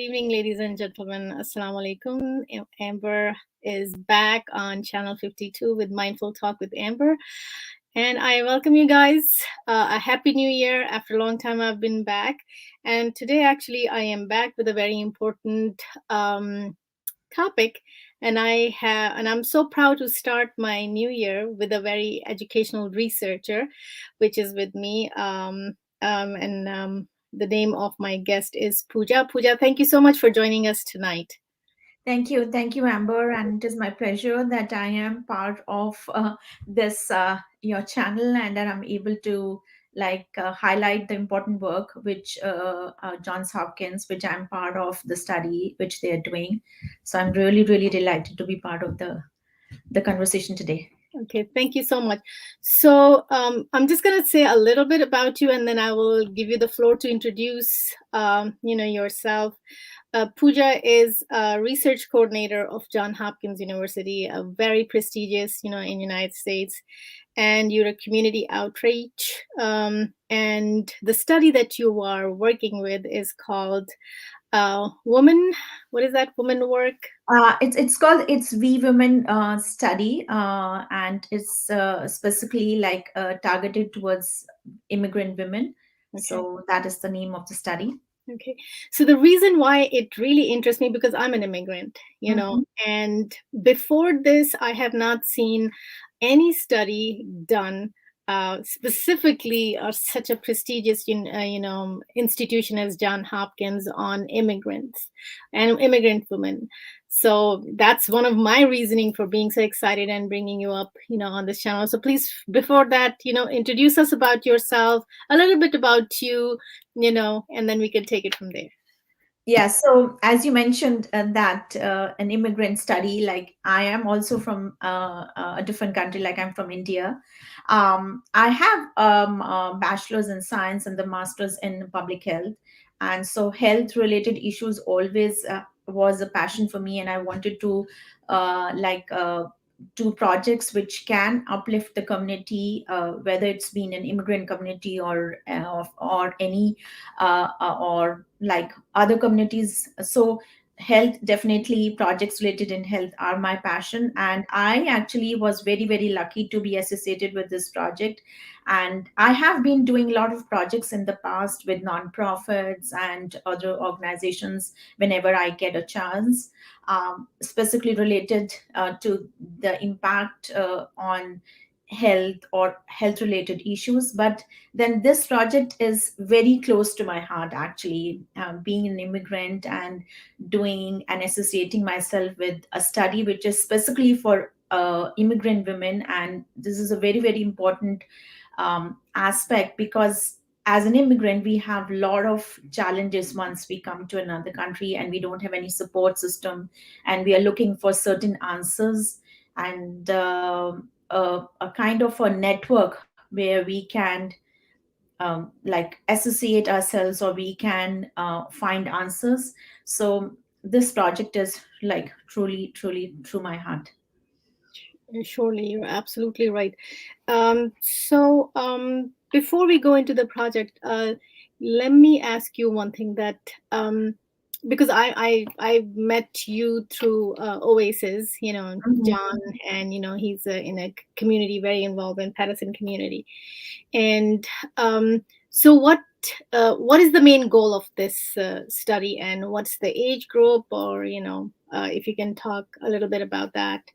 evening, ladies and gentlemen. Assalamu alaikum. Amber is back on channel 52 with Mindful Talk with Amber. And I welcome you guys. A happy new year. After a long time, I've been back. And today, actually, I am back with a very important topic. And I'm so proud to start my new year with a very educational researcher, which is with me. The name of my guest is Pooja. Pooja, thank you so much for joining us tonight. Thank you, Amber, and it is my pleasure that I am part of this your channel, and that I'm able to highlight the important work which Johns Hopkins, which I'm part of the study which they are doing. So I'm really delighted to be part of the conversation today. Okay, thank you so much. So I'm just going to say a little bit about you, and then I will give you the floor to introduce, yourself. Pooja is a research coordinator of Johns Hopkins University, a very prestigious, in United States, and you're a community outreach. And the study that you are working with is called Woman. What is that? Woman work. It's called We Women study, and it's specifically targeted towards immigrant women. Okay. So that is the name of the study. Okay. So the reason why it really interests me, because I'm an immigrant, Mhm. and before this, I have not seen any study done specifically or such a prestigious, institution as Johns Hopkins on immigrants and immigrant women. So that's one of my reasoning for being so excited and bringing you up, on this channel. So please, before that, introduce us about yourself, a little bit about you, and then we can take it from there. Yeah, so as you mentioned, that an immigrant study, like I am also from a different country, like I'm from India. I have a bachelor's in science and the master's in public health. And so health related issues always was a passion for me. And I wanted to do projects which can uplift the community, whether it's been an immigrant community or any or like other communities. So health, definitely projects related in health are my passion, and I actually was very lucky to be associated with this project. And I have been doing a lot of projects in the past with nonprofits and other organizations whenever I get a chance, specifically related to the impact on health or health related issues. But then this project is very close to my heart, actually, being an immigrant and doing and associating myself with a study which is specifically for immigrant women. And this is a very important aspect, because as an immigrant we have a lot of challenges once we come to another country and we don't have any support system, and we are looking for certain answers, and a kind of a network where we can associate ourselves, or we can find answers. So this project is like truly through my heart. Surely, you're absolutely right. Before we go into the project, let me ask you one thing that because I met you through Oasis, Mhm. John, and he's in a community very involved in Patterson community, and so what is the main goal of this study, and what's the age group, or if you can talk a little bit about that.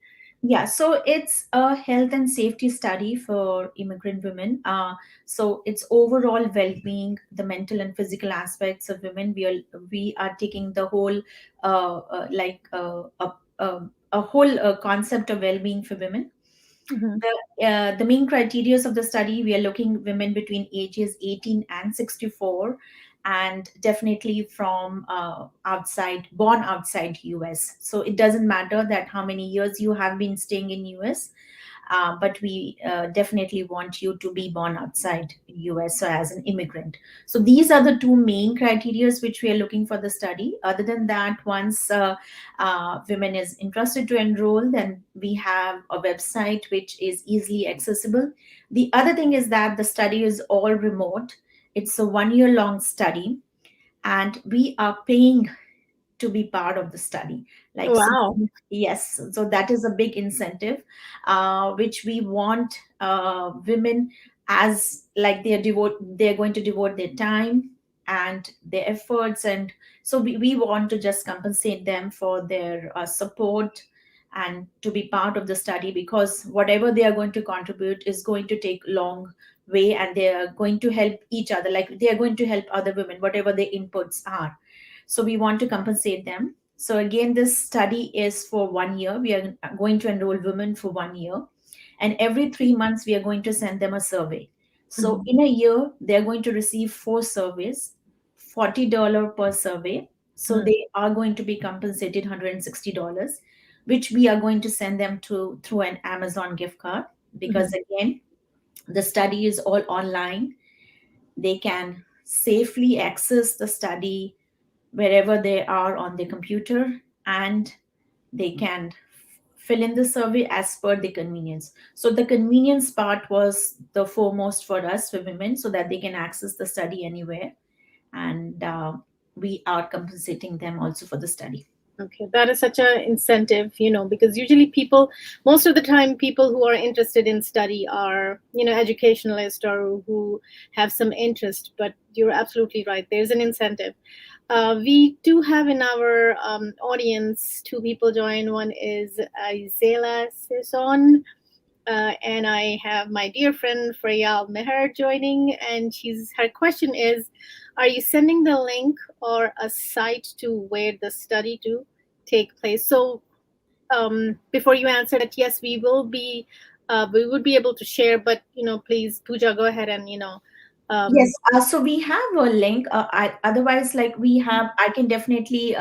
Yeah, so it's a health and safety study for immigrant women. So it's overall well-being, the mental and physical aspects of women. We are taking the whole a whole concept of well-being for women. Mhm. The main criteria of the study, we are looking women between ages 18 and 64, and definitely from born outside US. So it doesn't matter that how many years you have been staying in US, but we definitely want you to be born outside US, so as an immigrant. So these are the two main criteria which we are looking for the study. Other than that, once women is interested to enroll, then we have a website which is easily accessible. The other thing is that the study is all remote. It's a 1 year long study, and we are paying to be part of the study. Like, so, Wow. yes, so that is a big incentive, which we want women, as like they're going to devote their time and their efforts, and so we want to just compensate them for their support and to be part of the study, because whatever they are going to contribute is going to take long way, and they are going to help each other, like they are going to help other women whatever their inputs are. So we want to compensate them. So again, this study is for 1 year. We are going to enroll women for 1 year, and every 3 months we are going to send them a survey. So Mhm. in a year they're going to receive 4 surveys, $40 per survey. So Mhm. they are going to be compensated $160, which we are going to send them to through an Amazon gift card, because Mhm. again, the study is all online. They can safely access the study wherever they are on the computer, and they can fill in the survey as per the convenience. So the convenience part was the foremost for us, for women, so that they can access the study anywhere, and we are compensating them also for the study. Okay, that is such a incentive, because usually most of the time, people who are interested in study are, educationalists or who have some interest. But you're absolutely right. There's an incentive. We do have in our audience two people join. One is Isela Sison, and I have my dear friend Freya Meher joining, and her question is, are you sending the link or a site to where the study to take place? So before you answer that, yes, we would be able to share, but please, Pooja, go ahead and Yes, um, so we have a link. Otherwise, like I can definitely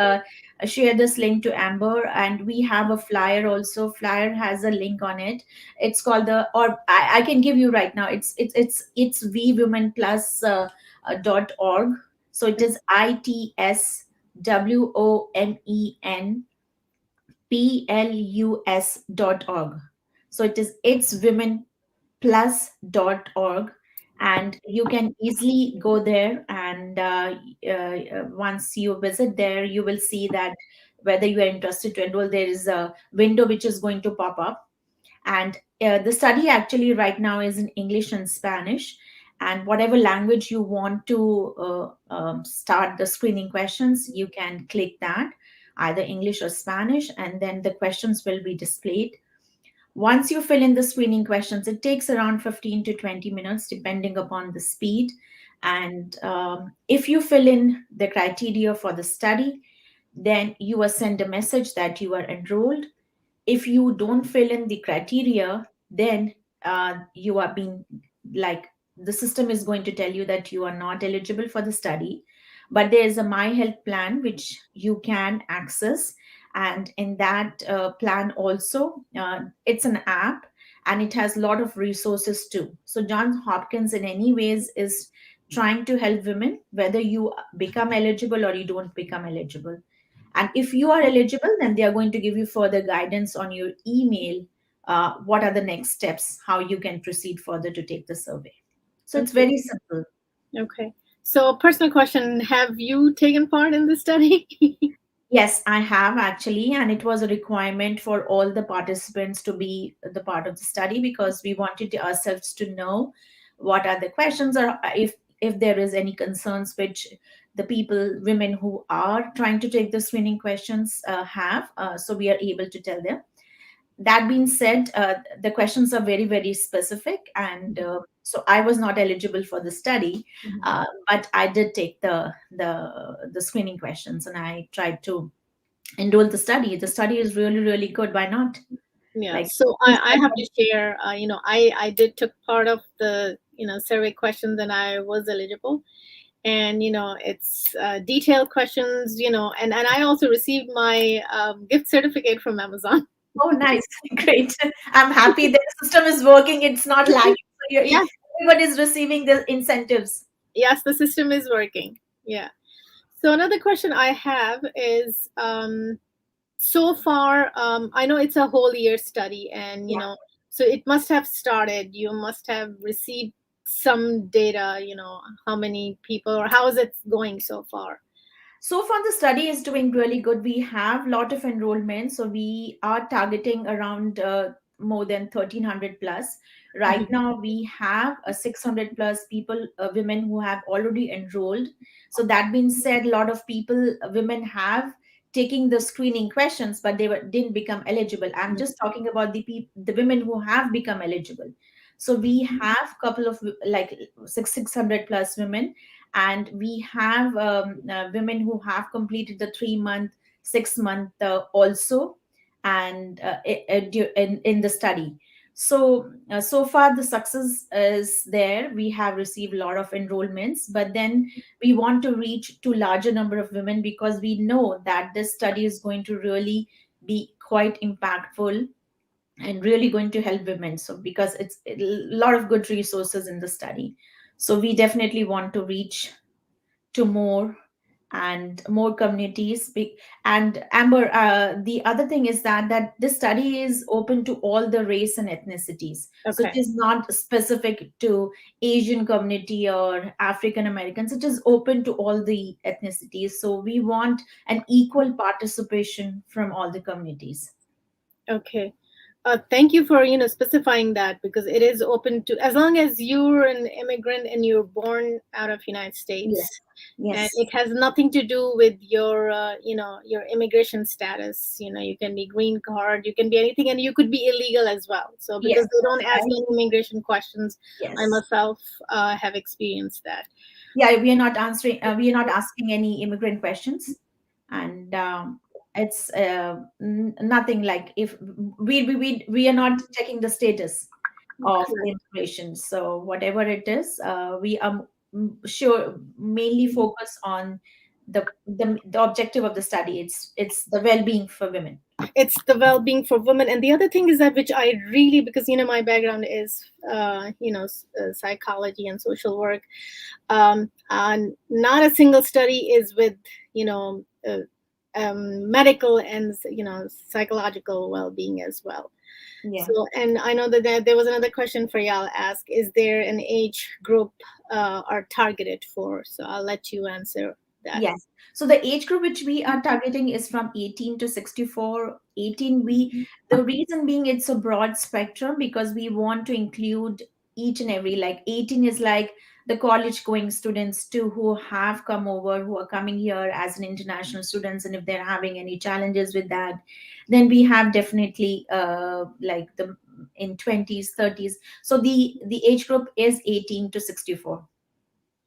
share this link to Amber, and we have a flyer also. Flyer has a link on it. It's called I can give you right now. It's V Women Plus .org. So it is itswomenplus.org. So it's women plus.org, and you can easily go there, and once you visit there you will see that whether you are interested to enroll, there is a window which is going to pop up. And the study actually right now is in English and Spanish, and whatever language you want to start the screening questions, you can click that, either English or Spanish, and then the questions will be displayed. Once you fill in the screening questions, it takes around 15 to 20 minutes, depending upon the speed. And if you fill in the criteria for the study, then you are sent a message that you are enrolled. If you don't fill in the criteria, then you are being, like, the system is going to tell you that you are not eligible for the study. But there is a My Health plan which you can access, and in that plan also, it's an app, and it has a lot of resources too. So Johns Hopkins in any ways is trying to help women, whether you become eligible or you don't become eligible. And if you are eligible, then they are going to give you further guidance on your email. What are the next steps? How you can proceed further to take the survey. So it's okay, very simple. okay. So, personal question: have you taken part in this study? Yes, I have actually, and it was a requirement for all the participants to be the part of the study, because we wanted ourselves to know what are the questions, or if there is any concerns which the women who are trying to take the screening questions have. So we are able to tell them. That being said, the questions are very, very specific, and so I was not eligible for the study, Mhm. but I did take the screening questions, and I tried to enroll the study. The study is really, really good. Why not? Yeah, Like, so I have to share. I did took part of the survey questions, and I was eligible. And it's detailed questions. And I also received my gift certificate from Amazon. oh, nice, great. I'm happy that the system is working. It's not lagging. So Yes, everyone is receiving the incentives. yes, the system is working. Yeah. So another question I have is, so far, I know it's a whole year study, and Yeah. so it must have started. You must have received some data. How many people, or how is it going so far? So far, the study is doing really good. We have a lot of enrollment, so we are targeting around more than 1,300 plus. Right Mhm. now, we have 600 plus people, women who have already enrolled. So that being said, a lot of people, women have taking the screening questions, but didn't become eligible. I'm just talking about the women who have become eligible. So we have couple of like 600 plus women, and we have women who have completed the 3 month 6 month also, and in the study. So so far the success is there. We have received a lot of enrollments, but then we want to reach to larger number of women, because we know that this study is going to really be quite impactful and really going to help women. So because it's a lot of good resources in the study, so we definitely want to reach to more and more communities. And Amber, the other thing is that this study is open to all the race and ethnicities, so it Okay. is not specific to Asian community or African Americans. It is open to all the ethnicities, so we want an equal participation from all the communities. Okay. Thank you for specifying that, because it is open to, as long as you're an immigrant and you're born out of United States, Yes, and yes, it has nothing to do with your your immigration status. You can be green card, you can be anything, and you could be illegal as well. So yes, because they that's don't ask right. any immigration questions, I Yes. myself have experienced that. Yeah, we are not answering, we are not asking any immigrant questions. And it's nothing like, if we are not checking the status of the Correct. immigration. So whatever it is, we are sure mainly focus on the objective of the study. It's the well-being for women. It's the well-being for women. And the other thing is that, which I really, because my background is psychology and social work, and not a single study is with you know uh, medical and psychological well-being as well. Yeah. So, and I know that there was another question for y'all ask, is there an age group are targeted for? So I'll let you answer that. Yes. So the age group which we are targeting is from 18 to 64. 18, the reason being it's a broad spectrum, because we want to include each and every, like 18 is like the college going students too, who have come over, who are coming here as an international students, and if they're having any challenges with that, then we have definitely like the in 20s 30s. So the age group is 18 to 64.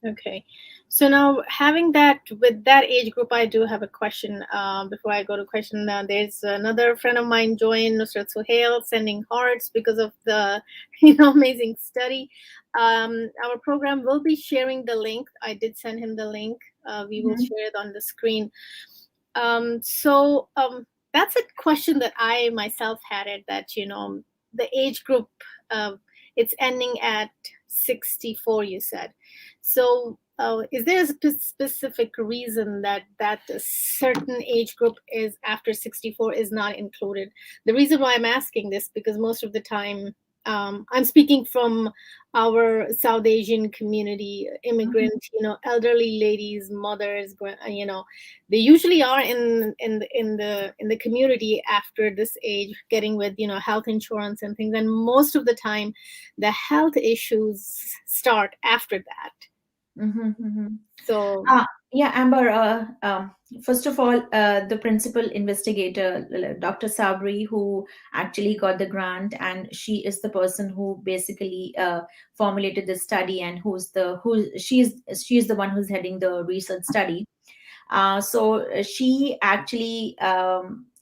Okay. So now, having that, with that age group, I do have a question. Before I go to question, there's another friend of mine joined, Nusrat Suhail, sending hearts because of the amazing study. Our program will be sharing the link. I did send him the link. We will Mhm. share it on the screen. So that's a question that I myself had, it that the age group, uh, it's ending at 64, you said. So is there a specific reason that a certain age group is after 64 is not included? The reason why I'm asking this, because most of the time, I'm speaking from our South Asian community, Mhm. immigrant, elderly ladies, mothers, they usually are in the community after this age, getting with health insurance and things, and most of the time the health issues start after that. Mhm. Mhm. So Yeah, Amber. First of all, the principal investigator, Dr. Sabri, who actually got the grant, and she is the person who basically formulated the study, and she's the one who's heading the research study. So she actually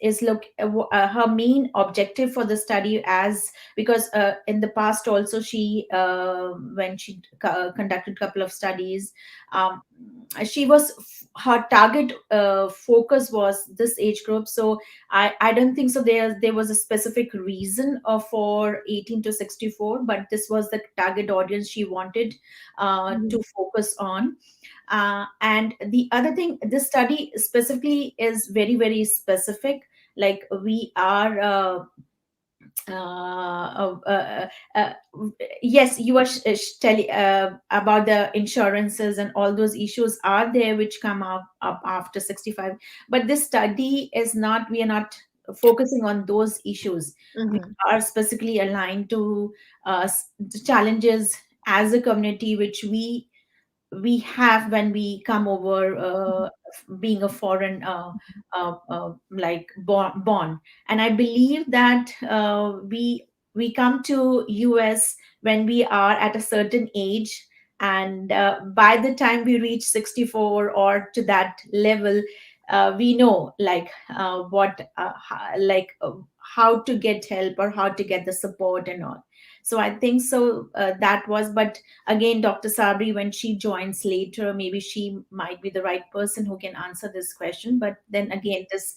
is her main objective for the study, as because in the past also she when she conducted couple of studies, um, she was her target focus was this age group. So I don't think so there was a specific reason for 18 to 64, but this was the target audience she wanted mhm, to focus on. And the other thing, this study specifically is very, very specific. Like we are uh, uh, uh, uh, yes, you are telling about the insurances and all those issues are there which come up after 65. But this study is not, we are not focusing on those issues. We Hmm. are specifically aligned to the challenges as a community which we have when we come over, being a foreign, like born. And I believe that we come to US when we are at a certain age, and by the time we reach 64 or to that level, we know like how to get help or how to get the support and all. So I think so, that was, but again, Dr. Sabri, when she joins later, maybe she might be the right person who can answer this question. But then again, this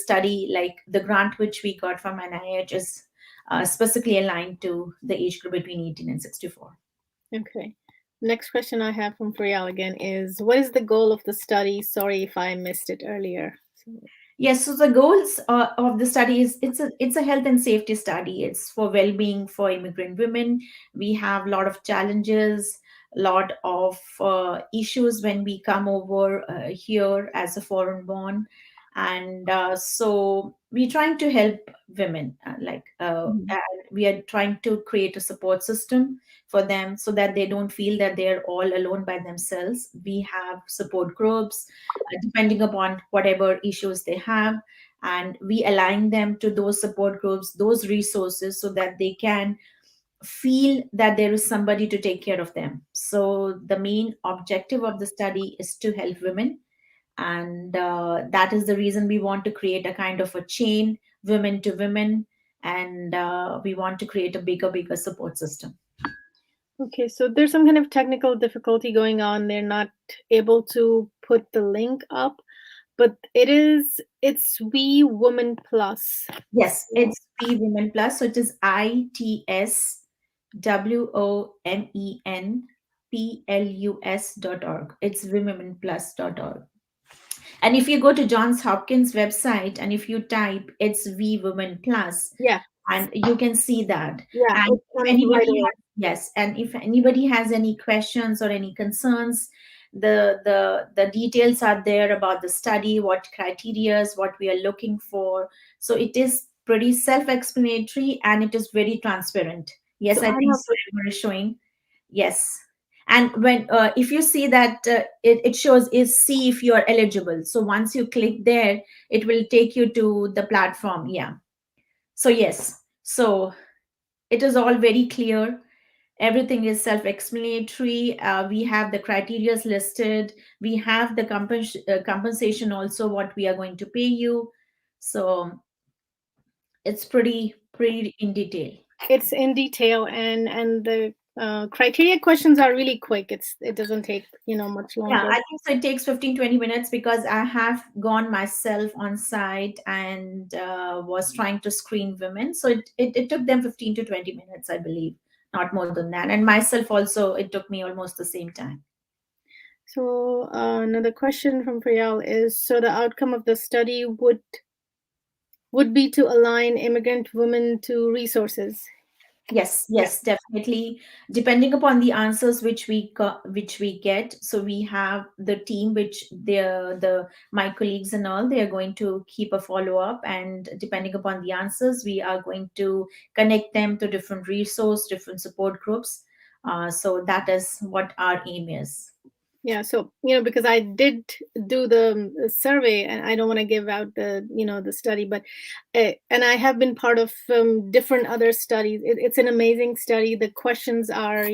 study, like the grant which we got from NIH, is specifically aligned to the age group between 18 and 64. Okay. Next question I have from Priyal again is, what is the goal of the study? Sorry if I missed it earlier. Yes, so the goals of the study is, it's a health and safety study. It's for well-being for immigrant women. We have a lot of challenges, a lot of issues when we come over here as a foreign born, and so we're trying to help women. Mhm. And we are trying to create a support system for them so that they don't feel that they're all alone by themselves. We have support groups depending upon whatever issues they have, and we align them to those support groups, those resources, so that they can feel that there is somebody to take care of them. So the main objective of the study is to help women, and that is the reason we want to create a kind of a chain, women to women, and we want to create a bigger support system. Okay, so there's some kind of technical difficulty going on. They're not able to put the link up, but it's We Woman Plus. Yes, So, it's P Women Plus. So it is ITSWOMENPLUS.org. It's womenplus.org. And if you go to Johns Hopkins website and if you type it's V Women Plus, yeah, and you can see that. yeah, And it if comes right anybody away. has, yes, and if anybody has any questions or any concerns, the details are there about the study, what criterias, what we are looking for. So it is pretty self-explanatory and it is very transparent. Yes, So I I think have so. Everyone is showing. Yes. And when if you see that it shows is see if you are eligible. So once you click there, it will take you to the platform. Yeah. So yes. So it is all very clear. Everything is self-explanatory. We have the criterias listed. We have the compensation also, what we are going to pay you. So it's pretty in detail. it's in detail, and the criteria questions are really quick. It doesn't take much Yeah, longer. I think so. It takes 15-20 minutes because I have gone myself on site and was trying to screen women. So it took them 15 to 20 minutes, I believe, not more than that. And myself also, it took me almost the same time. So another question from Priyal is, so the outcome of the study would be to align immigrant women to resources. Yes, Yeah. yes, definitely. Depending upon the answers which we get, so we have the team which the my colleagues and all, they are going to keep a follow up, and depending upon the answers, we are going to connect them to different resource, different support groups. So that is what our aim is. Yeah, so because I did do the survey, and I don't want to give out the study, but and I have been part of different other studies. It's an amazing study. The questions are,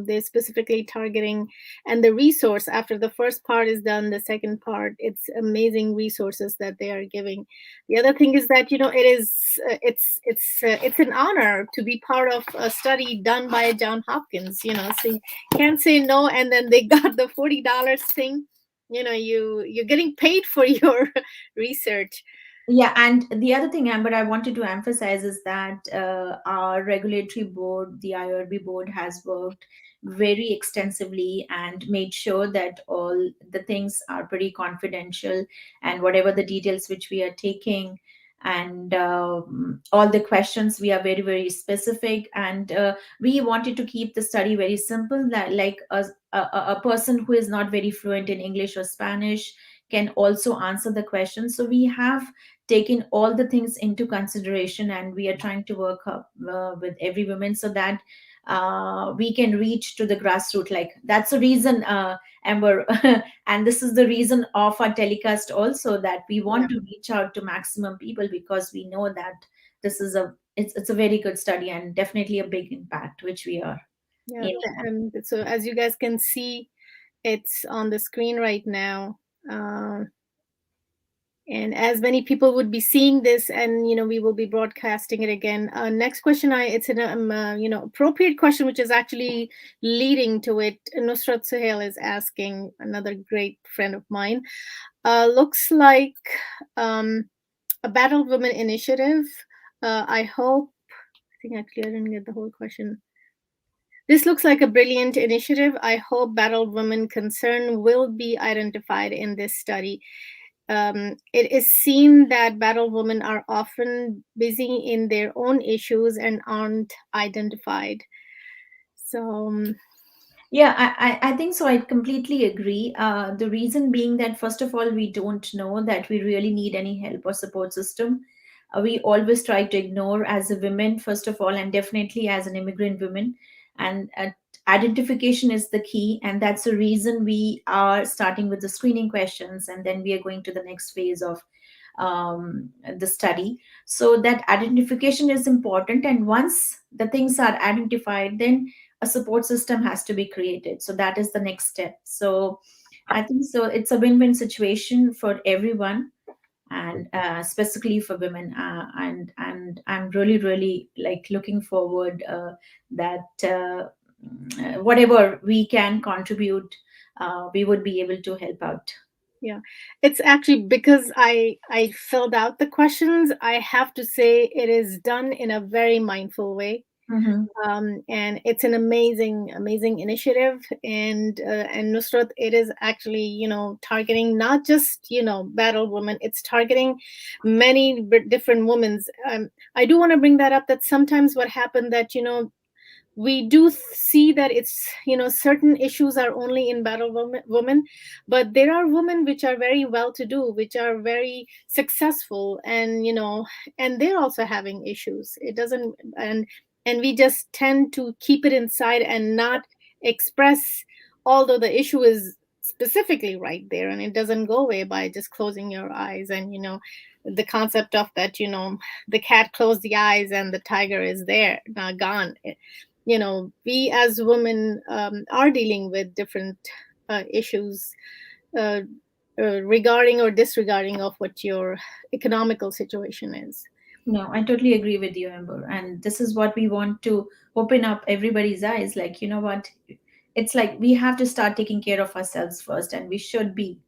they're specifically targeting, and the resource after the first part is done, the second part, it's amazing resources that they are giving. The other thing is that it is it's an honor to be part of a study done by John Hopkins. So can't say no, and then they got the $40 thing. You're getting paid for your research. Yeah, and the other thing, Amber, I wanted to emphasize is that our regulatory board, the IRB board, has worked very extensively and made sure that all the things are pretty confidential, and whatever the details which we are taking, and all the questions we are very very specific, and we wanted to keep the study very simple, that like a person who is not very fluent in English or Spanish can also answer the questions. So we have taken all the things into consideration, and we are trying to work up with every woman so that we can reach to the grassroots. Like that's the reason, Amber, and this is the reason of our telecast also, that we Yeah, want to reach out to maximum people, because we know that this is a it's a very good study and definitely a big impact which we are yeah. aiming at. And so as you guys can see, it's on the screen right now. Um, and as many people would be seeing this, and we will be broadcasting it again. Next question, it's an appropriate question, which is actually leading to it. Nusrat Suhail is asking, another great friend of mine. Looks like um, a Battle Women initiative. I hope. I think actually I didn't get the whole question. This looks like a brilliant initiative. I hope battle women concern will be identified in this study. It is seen that battle women are often busy in their own issues and aren't identified. So, Yeah, I think so. I completely agree. The reason being that, first of all, we don't know that we really need any help or support system. We always try to ignore as a women, first of all, and definitely as an immigrant woman. And identification is the key. And that's the reason we are starting with the screening questions. And then we are going to the next phase of the study. So that identification is important. And once the things are identified, then a support system has to be created. So that is the next step. So I think so it's a win-win situation for everyone, and specifically for women, and I'm really really like looking forward that whatever we can contribute, we would be able to help out. yeah, it's actually because I filled out the questions. I have to say it is done in a very mindful way. Hmm. And it's an amazing initiative. And Nusrat, it is actually targeting not just battle women. It's targeting many different women's. I do want to bring that up, that sometimes what happened, that we do see that it's certain issues are only in battle women, but there are women which are very well to do, which are very successful, and and they're also having issues. It doesn't, and we just tend to keep it inside and not express, although the issue is specifically right there, and it doesn't go away by just closing your eyes. And the concept of that, the cat closed the eyes and the tiger is there, not gone. We as women are dealing with different issues, uh, regarding or disregarding of what your economical situation is. No, I totally agree with you, Amber. And this is what we want to open up everybody's eyes. Like, you know what? It's like we have to start taking care of ourselves first, and we should be.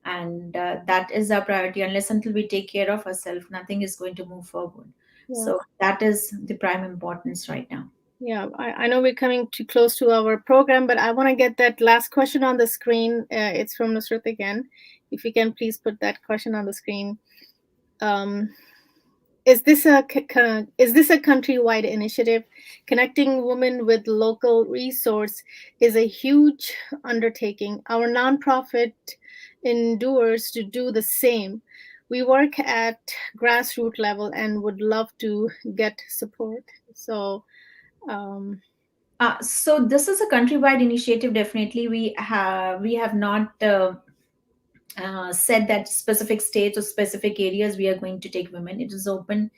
And that is our priority. Unless until we take care of ourselves, nothing is going to move forward. Yeah. So that is the prime importance right now. Yeah, I know we're coming too close to our program, but I want to get that last question on the screen. It's from Nusrat again. If you can please put that question on the screen. Um, is this a countrywide initiative? Connecting women with local resource is a huge undertaking. Our nonprofit endures to do the same. We work at grassroots level and would love to get support. So, um, So this is a countrywide initiative. Definitely, we have not said that specific states or specific areas we are going to take women. It is open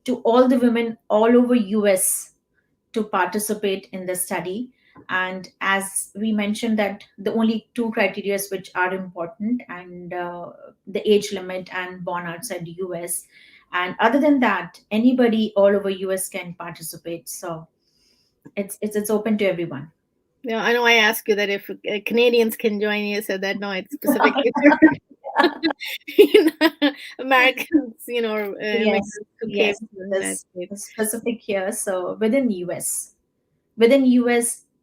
to all the women all over US to participate in the study. And as we mentioned, that the only two criteria which are important, and the age limit and born outside the US. And other than that, anybody all over US can participate. So it's open to everyone. I know I asked you that if Canadians can join. You said that no, it's specifically Americans, or Yes, immigrants who came yes, to the United this States. specific here. So within US,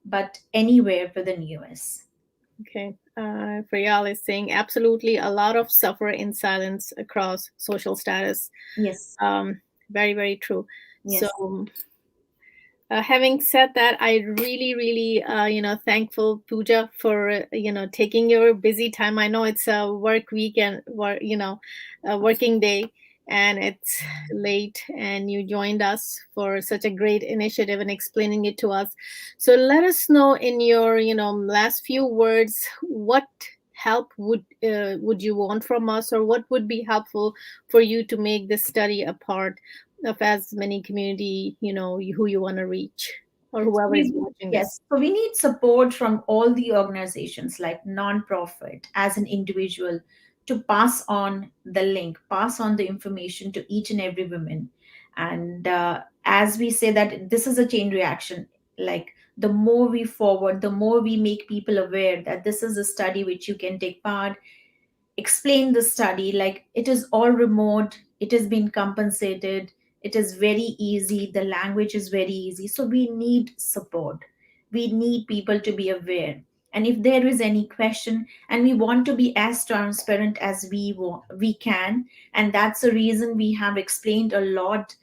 but anywhere within US. Okay. Priyal is saying absolutely a lot of suffer in silence across social status. Yes, Um, Very, very true. So, yes. having said that, I really, really, thankful Pooja for taking your busy time. I know it's a work week and a working day, and it's late, and you joined us for such a great initiative and explaining it to us. So let us know in your last few words what help would you want from us, or what would be helpful for you to make this study a part of as many community who you want to reach, or So whoever is we, watching this. yes, so we need support from all the organizations like non-profit as an individual to pass on the link, pass on the information to each and every woman. And as we say that this is a chain reaction, like the more we forward, the more we make people aware that this is a study which you can take part, explain the study, like it is all remote, it has been compensated, it is very easy, the language is very easy, so we need support, we need people to be aware. And if there is any question, and we want to be as transparent as we can, and that's the reason we have explained a lot.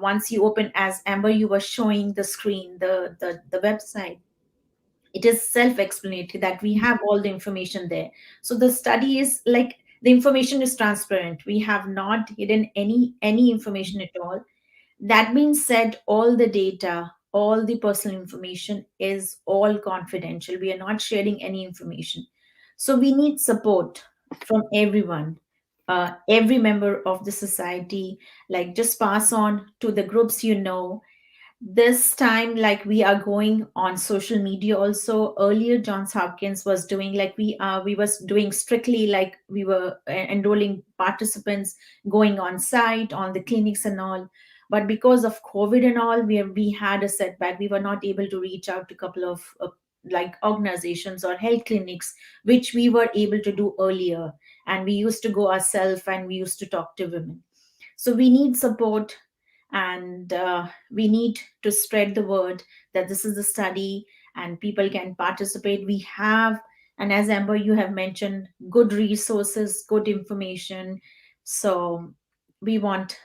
Once you open, as Amber you were showing the screen, the website, it is self-explanatory that we have all the information there. So the study is like the information is transparent, we have not hidden any information at all. That being said, all the data, all the personal information is all confidential, we are not sharing any information. So we need support from everyone, every member of the society, like just pass on to the groups, this time, like we are going on social media also. Earlier Johns Hopkins was doing like we was doing strictly, like we were enrolling participants, going on site on the clinics and all. But because of COVID and all, we had a setback, we were not able to reach out to a couple of like organizations or health clinics which we were able to do earlier. And we used to go ourselves and we used to talk to women. So we need support, and we need to spread the word that this is the study and people can participate. We have, and as Amber you have mentioned, good resources, good information. So we want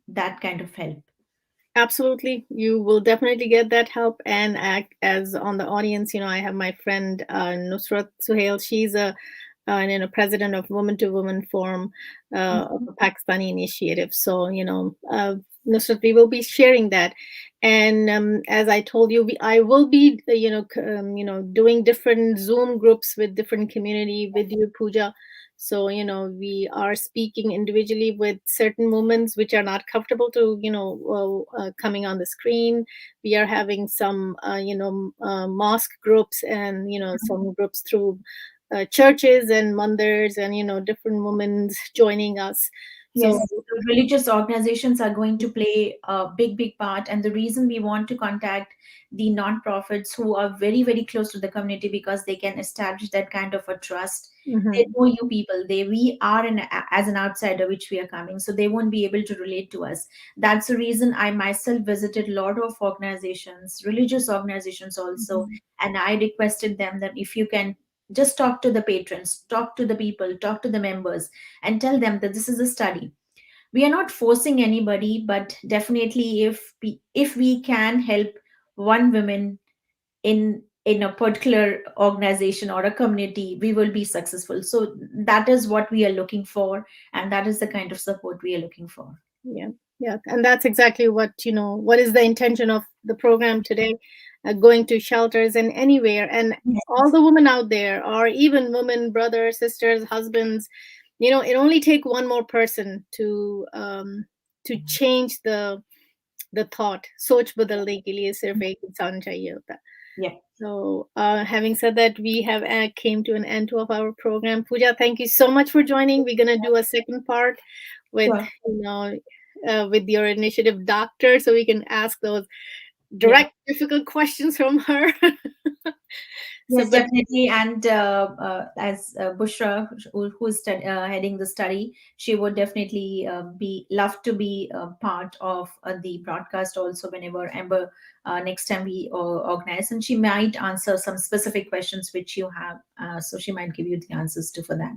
that kind of help. Absolutely, you will definitely get that help. And act as on the audience, I have my friend Nusrat Suhail. She's a president of Woman to Woman Forum of Mhm. the Pakistani initiative. So Nusrat, we will be sharing that. And as I told you, I will be doing different Zoom groups with different community with you, Pooja. So we are speaking individually with certain moments which are not comfortable to coming on the screen. We are having some mosque groups, and some groups through churches and mandirs, and different women joining us. Yes, So the religious organizations are going to play a big part. And the reason we want to contact the non-profits who are very, very close to the community, because they can establish that kind of a trust. They mhm, know you people. We are as an outsider, which we are coming, so they won't be able to relate to us. That's the reason I myself visited a lot of organizations, religious organizations also, mhm, and I requested them that if you can just talk to the patrons, talk to the people, talk to the members, and tell them that this is a study. We are not forcing anybody, but definitely if we can help one woman in a particular organization or a community, we will be successful. So that is what we are looking for, and that is the kind of support we are looking for. yeah, yeah, and that's exactly what is the intention of the program today, going to shelters and anywhere, and all Yes. the women out there, or even women, brothers, sisters, husbands. It only take one more person to change the thought. सोच बदलने के लिए सिर्फ एक इंसान चाहिए होता है. Yeah. So, having said that, we have came to an end of our program. Pooja, thank you so much for joining. We're gonna do a second part with Sure. with your initiative doctor, so we can ask those Yeah. direct, difficult questions from her. So, Yes, but definitely. And as Bushra, who's heading the study, she would definitely be love to be part of the broadcast also whenever Amber next time we organize, and she might answer some specific questions which you have. So she might give you the answers to for that.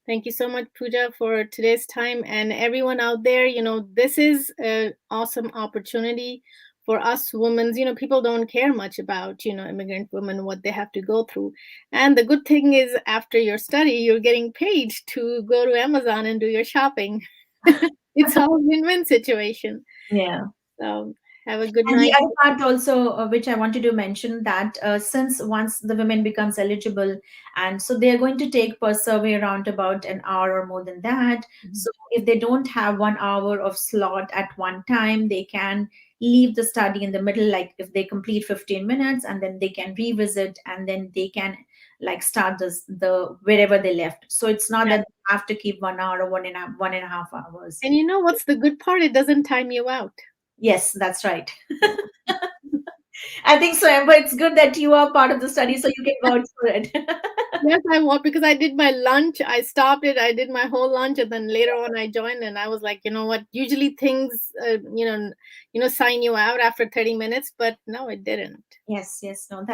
thank you so much, Pooja, for today's time. And everyone out there, this is an awesome opportunity for us women. People don't care much about, immigrant women, what they have to go through. And the good thing is, after your study, you're getting paid to go to Amazon and do your shopping. It's a win-win situation. Yeah. So have a good And the night. other part also, which I wanted to mention, that since once the women becomes eligible, and so they are going to take per survey around about an hour or more than that. So if they don't have 1 hour of slot at one time, they can leave the study in the middle. Like if they complete 15 minutes, and then they can revisit, and then they can like start the wherever they left. So it's not that they have to keep 1 hour or 1.5 hours. And you know what's the good part? It doesn't time you out. Yes, that's right. Yeah. I think so, Amber. It's good that you are part of the study, so you can vouch for it. Yes, I was, because I did my lunch. I stopped it. I did my whole lunch, and then later on, I joined, and I was like, you know what? Usually things, sign you out after 30 minutes, but no, it didn't. Yes, yes, no,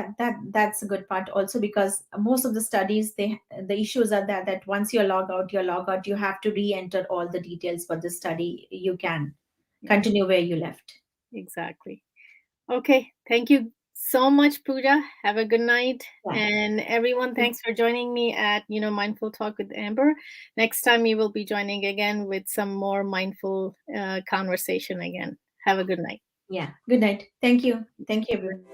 that's a good part also, because most of the studies, the issues are that once you're log out, you have to re-enter all the details for the study. You can Yeah, continue where you left. exactly. Okay, thank you so much, Pooja. Have a good night, Yeah. and everyone, thanks for joining me at Mindful Talk with Amber. Next time, we will be joining again with some more mindful conversation again. Have a good night. Yeah. Good night. Thank you. Thank you, everyone.